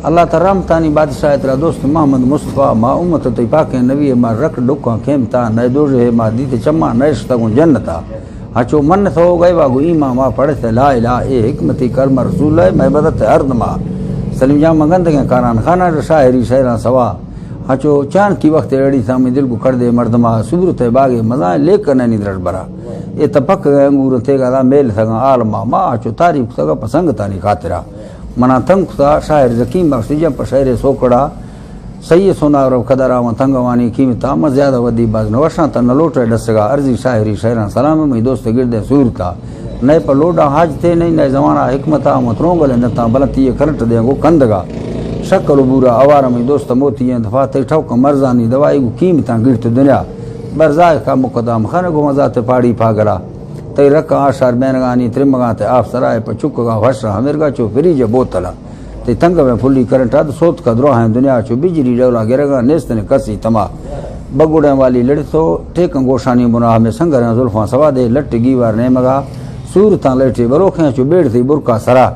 अल्लाह तराम तानी बादशाह तेरा दोस्त मोहम्मद मुस्तफ़ा मा उम्मत तई पाके नबी मा रख डुका खेमता नए दोजे मा दीते चम्मा नैश तगु जन्नता हाचो मन थो गए वागु ईमा मा पढ़े थे ला इला ए हिकमती कर्म रसूल है मैं बदत अर्द मा सलीम जा मगंद के कारान खाना शायरी शहरा सवा हाचो चांद की वक्त एड़ी सामी दिल को कर दे मर्दमा सुबुर थे बागे मजा लेकर नहीं द्रट बरा ये तपक अंगूर थे गा मेल सगा आलमा मा हाचो तारीफ सगा पसंग तानी खातिरा मना तंग सा शायर जकीम बख्शी जब पर शायर सोकड़ा सही सोना और खदरा व तंगवानी कीमता म ज्यादा वदी बाज नवशा त न लोटे डसगा अर्जी शायरी शहरा सलाम में दोस्त गिरदे सूरता नए पर लोडा हाज थे नहीं नए जमाना हिकमता मतरोंगल नता बलती करट देगो कंदगा शक्ल बुरा आवार में दोस्त मोती दफा ते ठोक मर्जानी दवाई को कीमता गिरत दुनिया बरजाए का मुकदम खन गो मजाते पाड़ी पागरा तई रक आशार बैनगानी त्रिमगा ते आप सराय पर चुकगा वशरा हमेरगा चो फ्रीज बोतला ते तंग में फुली करंट अद सोत का द्रोह है दुनिया चो बिजली डोला गिरगा नेस्त ने कसी तमा बगुड़े वाली लड़सो टेक गोशानी मुनाह में संगर जुल्फा सवा दे लट गीवार ने मगा सूरता लेटे बरोखे चो बेड़ थी बुरका सरा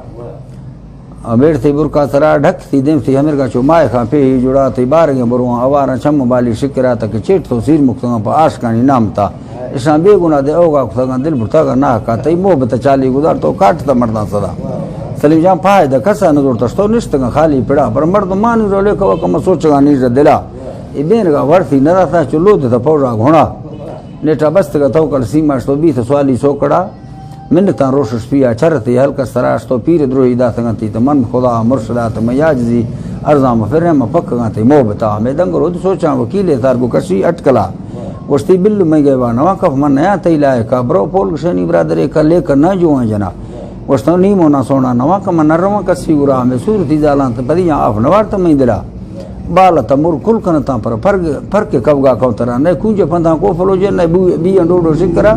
बेड़ थी बुरका सरा ढक थी देम थी हमेरगा चो माए खा पे जुड़ा थी बार के बरुआ अवार छम बाली शिकरा तक चेट तो सिर मुक्त पर आशकानी नाम था इसा बेगुना दे ओगा खुदा दिल भुता का ना का तई मोहब्बत चाली गुजार तो काटता मरदा सदा सलीम जा फायदा कसा नजर तस्तो निस्त का खाली पड़ा पर मर्द मान रोले को कम सोचगा नीर दिला ए बेन का वर्ती नरा था चलो तो पौड़ा घोड़ा नेटा बस्त का तो कल सीमा तो बी सवाली सोकड़ा मिन्नता रोशस पिया चरती हल्का सराश तो पीर द्रोही दा संगती तो मन खुदा मुर्शदा तो मयाजी अर्जाम फिर म पक गाते मोहब्बता में दंग रोद सोचा वकीले तार को कशी अटकला वस्ती बिल्लु में गए नवा कफ मन नया तैलाए का ब्रो पोल शनी ब्रादरे का लेकर न जो जना वस्तो नी मोना सोना नवा कम नरवा कसी उरा में सूरती जाला त बदिया आफ नवार त में दिला बाल त मुर कुल कनता पर फर्क कवगा कौतरा ने कुंज फंदा को फलो जे ने बी अंडोडो सिकरा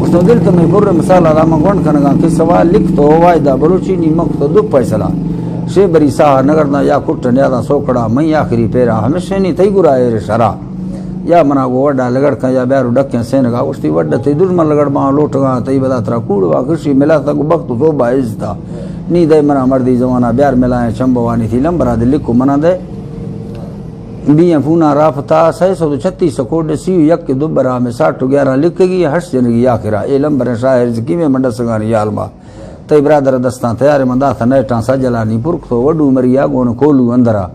उसने दिल त में बुर मसाला राम गोंड कनगा के सवाल लिख तो वायदा बलूची नी मक तो दुप पैसला शे बरी सा नगर ना या कुट न्यादा सोकड़ा मई आखिरी पेरा हमेशा नी तई गुराए रे शरा या मना वो वड्डा लगड़ का या बैरू डक्या सेनगा उसती वड्डा ते दुर्मन लगड़ मा लोटगा तई बदा तरा कूड़वा कृषि मिला तक वक्त तो बाइज था नी दे मना मर्दी जमाना ब्यार मिलाए चंबवानी थी लंबरा दे लिखो मना दे बिया फूना राफता 636 कोड सी यक दुबरा में 6011 लिखेगी हर्ष जनगी आखिरा ए लंबर शायर की में मंडा संगानी यालमा तई ब्रादर दस्ता तैयार मंदा था नेटा सजलानी पुरख तो वडू मरिया गोन कोलू अंदरा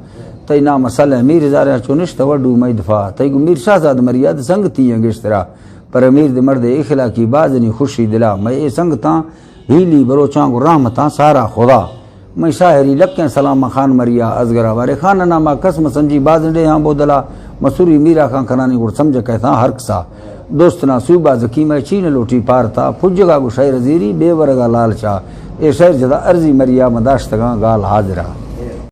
तई नाम सल मीर जारे चुनिश्त वडू मई दफा तई मीर शाहजाद मरियाद संगती अंगेश्तरा पर मीर दे मर्दे इखला की बाजनी खुशी दिला मैं ए संगता हीली बलोचा को रहमता सारा खुदा मैं शायरी लक्के सलामा खान मरिया अजगरा वारे खान नामा कसम संजी बाजडे यहाँ बोदला मसूरी मीरा खान खनानी गुड़ समझ कहता हरकसा दोस्त ना सूबा जकी मैं चीन लोटी पारता फुजगा गु शायर जीरी बेवरगा लालचा ए शायर जदा अर्जी मरिया मदाश्तगा गाल हाजरा।